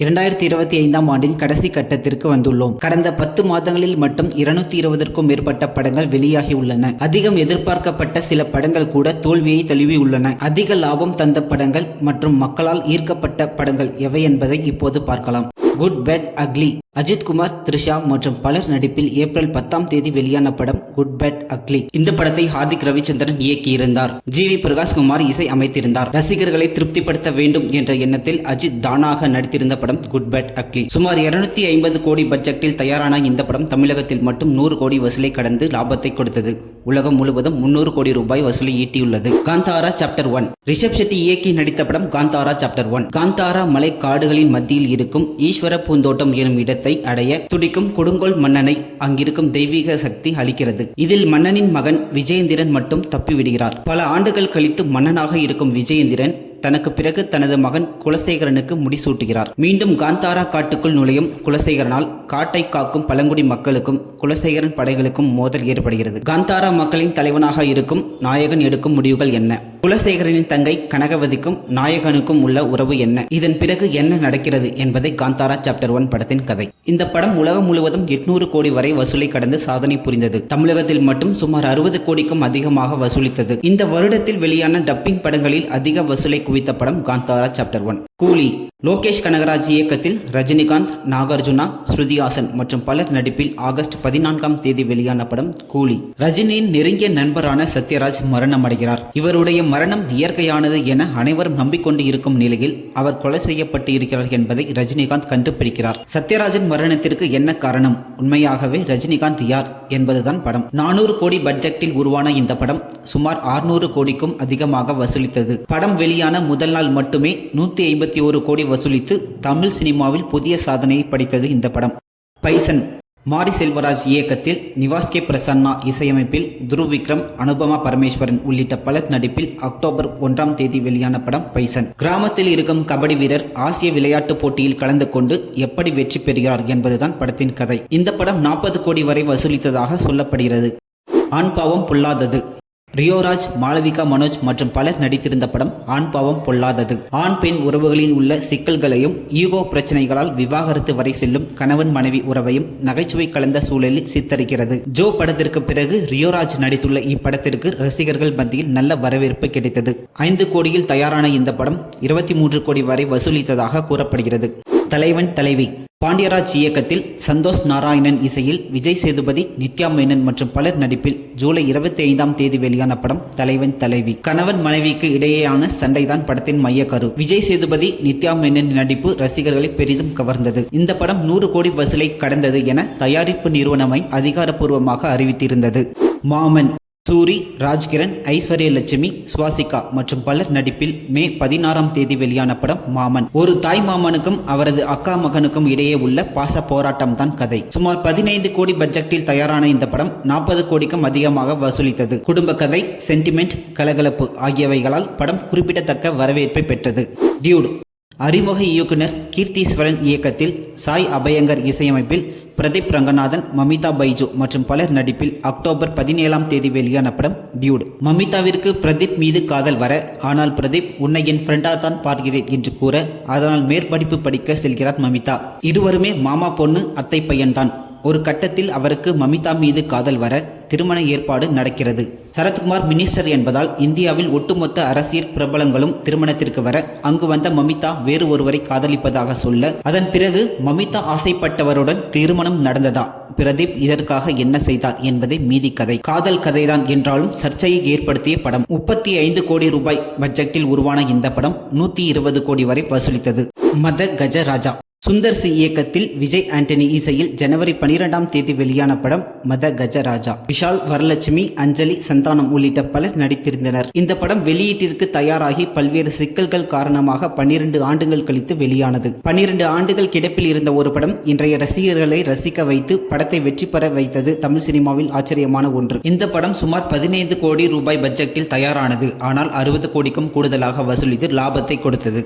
2025ஆம் ஆண்டின் கடைசி கட்டத்திற்கு வந்துள்ளோம். கடந்த 10 மாதங்களில் மட்டும் 220க்கும் மேற்பட்ட படங்கள் வெளியாகி உள்ளன. அதிகம் எதிர்பார்க்கப்பட்ட சில படங்கள் கூட தோல்வியை தழுவி உள்ளன. அதிக லாபம் தந்த படங்கள் மற்றும் மக்களால் ஈர்க்கப்பட்ட படங்கள் எவை என்பதை இப்போது பார்க்கலாம். Good bad ugly. Ajith Kumar, Trisha மற்றும் பலர் நடிப்பில் ஏப்ரல் 10ஆம் தேதி வெளியான படம் குட் பேட் அக்லி. இந்த படத்தை ஹார்திக் ரவிச்சந்திரன் இயக்கியிருந்தார். ஜி.வி. பிரகாஷ்குமார் இசை அமைத்திருந்தார். ரசிகர்களை திருப்திப்படுத்த வேண்டும் என்ற எண்ணத்தில் அஜித் டானாக நடித்திருந்த படம் குட் பேட் அக்லி. சுமார் 250 கோடி பட்ஜெட்டில் தயாரான இந்த படம் தமிழகத்தில் மட்டும் 100 கோடி வசூலை கடந்து லாபத்தை கொடுத்தது. உலகம் முழுவதும் 300 கோடி ரூபாய் வசூலை ஈட்டியுள்ளது. காந்தாரா சாப்டர் 1. ரிஷப் ஷெட்டி இயக்கி நடித்த படம் காந்தாரா சாப்டர் 1. காந்தாரா மலை காடுகளின் மத்தியில் இருக்கும் ஈஸ்வர பூந்தோட்டம் எனும் இடத்தை அடைய துடிக்கும் கொடுங்கோல் மன்னனை அங்கிருக்கும் தெய்வீக சக்தி அளிக்கிறது. இதில் மன்னனின் மகன் விஜயேந்திரன் மட்டும் தப்பிவிடுகிறார். பல ஆண்டுகள் கழித்து மன்னனாக இருக்கும் விஜயேந்திரன் தனக்கு பிறகு தனது மகன் குலசேகரனுக்கு முடிசூட்டுகிறார். மீண்டும் காந்தாரா காட்டுக்குள் நுழையும் குலசேகரனால் காட்டை காக்கும் பழங்குடி மக்களுக்கும் குலசேகரன் படைகளுக்கும் மோதல் ஏற்படுகிறது. காந்தாரா மக்களின் தலைவனாக இருக்கும் நாயகன் எடுக்கும் முடிவுகள் என்ன? குலசேகரனின் தங்கை கனகவதிக்கும் நாயகனுக்கும் உள்ள உறவு என்ன? இதன் பிறகு என்ன நடக்கிறது என்பதை காந்தாரா சாப்டர் 1 படத்தின் கதை. இந்த படம் உலகம் முழுவதும் 800 கோடி வரை வசூலை கடந்து சாதனை புரிந்தது. தமிழகத்தில் மட்டும் சுமார் 60 கோடிக்கும் அதிகமாக வசூலித்தது. இந்த வருடத்தில் வெளியான டப்பிங் படங்களில் அதிக வசூலை குவித்த படம் காந்தாரா சாப்டர் 1. கூலி. லோகேஷ் கனகராஜ் இயக்கத்தில் ரஜினிகாந்த், நாகார்ஜுனா, ஸ்ருதி ஹாசன் மற்றும் பலர் நடிப்பில் ஆகஸ்ட் 14ஆம் தேதி வெளியான படம் கூலி. ரஜினியின் நெருங்கிய நண்பரான சத்யராஜ் மரணம் அடைகிறார். இவருடைய மரணம் இயற்கையானது என அனைவரும் நம்பிக்கொண்டு இருக்கும் நிலையில் அவர் கொலை செய்யப்பட்டு இருக்கிறார் என்பதை ரஜினிகாந்த் கண்டுபிடிக்கிறார். சத்யராஜின் மரணத்திற்கு என்ன காரணம்? உண்மையாகவே ரஜினிகாந்த் யார் என்பதுதான் படம். 400 கோடி பட்ஜெட்டில் உருவான இந்த படம் சுமார் 600 கோடிக்கும் அதிகமாக வசூலித்தது. படம் வெளியான முதல் நாள் மட்டுமே 151 கோடி வசூலித்து தமிழ் சினிமாவில் புதிய சாதனையை படைத்தது இந்த படம். பைசன். மாரி செல்வராஜ் இயக்கத்தில் நிவாஸ் கே பிரசன்னா இசையமைப்பில் துருவ் விக்ரம், அனுபமா பரமேஸ்வரன் உள்ளிட்ட பலர் நடிப்பில் அக்டோபர் 1ஆம் தேதி வெளியான படம் பைசன். கிராமத்தில் இருக்கும் கபடி வீரர் ஆசிய விளையாட்டுப் போட்டியில் கலந்து கொண்டு எப்படி வெற்றி பெறுகிறார் என்பதுதான் படத்தின் கதை. இந்த படம் 40 கோடி வரை வசூலித்ததாக சொல்லப்படுகிறது. ஆண் பாவம் பொல்லாதது. ரியோராஜ், மாளவிகா மனோஜ் மற்றும் பலர் நடித்திருந்த படம் ஆண் பாவம் பொல்லாதது. ஆண் பெண் உறவுகளில் உள்ள சிக்கல்களையும் ஈகோ பிரச்சனைகளால் விவாகரத்து வரை செல்லும் கணவன் மனைவி உறவையும் நகைச்சுவை கலந்த சூழலில் சித்தரிக்கிறது. ஜோ படத்திற்கு பிறகு ரியோராஜ் நடித்துள்ள இப்படத்திற்கு ரசிகர்கள் மத்தியில் நல்ல வரவேற்பு கிடைத்தது. 5 கோடியில் தயாரான இந்த படம் 23 கோடி வரை வசூலித்ததாக கூறப்படுகிறது. தலைவன் தலைவி. பாண்டியராஜ் இயக்கத்தில் சந்தோஷ் நாராயணன் இசையில் விஜய் சேதுபதி, நித்யா மேனன் மற்றும் பலர் நடிப்பில் ஜூலை 25ஆம் தேதி வெளியான படம் தலைவன் தலைவி. கணவன் மனைவிக்கு இடையேயான சண்டைதான் படத்தின் மையக்கரு. விஜய் சேதுபதி, நித்யா மேனன் நடிப்பு ரசிகர்களை பெரிதும் கவர்ந்தது. இந்த படம் 100 கோடி வசூலை கடந்தது என தயாரிப்பு நிறுவனமை அதிகாரப்பூர்வமாக அறிவித்திருந்தது. மாமன். சூரி, ராஜ்கிரண், ஐஸ்வர்யா லட்சுமி, சுவாசிகா மற்றும் பலர் நடிப்பில் மே 16ஆம் தேதி வெளியான படம் மாமன். ஒரு தாய் மாமனுக்கும் அவரது அக்கா மகனுக்கும் இடையே உள்ள பாச போராட்டம் தான் கதை. சுமார் 15 கோடி பட்ஜெட்டில் தயாரான இந்த படம் 40 கோடிக்கும் அதிகமாக வசூலித்தது. குடும்ப கதை, சென்டிமெண்ட், கலகலப்பு ஆகியவைகளால் படம் குறிப்பிடத்தக்க வரவேற்பை பெற்றது. டியூட். அறிமுக இயக்குனர் கீர்த்தீஸ்வரன் இயக்கத்தில் சாய் அபயங்கர் இசையமைப்பில் பிரதீப் ரங்கநாதன், மமிதா பைஜு மற்றும் பலர் நடிப்பில் அக்டோபர் 17ஆம் தேதி வெளியான படம் டியூட். மமிதாவிற்கு பிரதீப் மீது காதல் வர, ஆனால் பிரதீப் உன்னை என் ஃப்ரெண்டா தான் பார்க்கிறேன் என்று கூற, அதனால் மேற்படிப்பு படிக்க செல்கிறார் மமிதா. இருவருமே மாமா பொண்ணு அத்தை பையன்தான். ஒரு கட்டத்தில் அவருக்கு மமிதா மீது காதல் வர திருமண ஏற்பாடு நடக்கிறது. சரத்குமார் மினிஸ்டர் என்பதால் இந்தியாவில் ஒட்டுமொத்த அரசியல் பிரபலங்களும் திருமணத்திற்கு வர, அங்கு வந்த மமிதா வேறு ஒருவரை காதலிப்பதாக சொல்ல, அதன் பிறகு மமிதா ஆசைப்பட்டவருடன் திருமணம் நடந்ததா, பிரதீப் இதற்காக என்ன செய்தார் என்பதை மீதி கதை. காதல் கதைதான் என்றாலும் சர்ச்சையை ஏற்படுத்திய படம். 35 கோடி ரூபாய் பட்ஜெட்டில் உருவான இந்த படம் 120 கோடி வரை வசூலித்தது. மத கஜ ராஜா. சுந்தர் சி இயக்கத்தில் விஜய் ஆண்டனி இசையில் ஜனவரி 12ஆம் தேதி வெளியான படம் மத கஜராஜா. விஷால், வரலட்சுமி, அஞ்சலி, சந்தானம் உள்ளிட்ட பலர் நடித்திருந்தனர். இந்த படம் வெளியீட்டிற்கு தயாராகி பல்வேறு சிக்கல்கள் காரணமாக 12 ஆண்டுகள் கழித்து வெளியானது. 12 ஆண்டுகள் கிடப்பில் இருந்த ஒரு படம் இன்றைய ரசிகர்களை ரசிக்க வைத்து படத்தை வெற்றி பெற வைத்தது தமிழ் சினிமாவில் ஆச்சரியமான ஒன்று. இந்த படம் சுமார் 15 கோடி ரூபாய் பட்ஜெட்டில் தயாரானது. ஆனால் 60 கோடிக்கும் கூடுதலாக வசூலித்து லாபத்தை கொடுத்தது.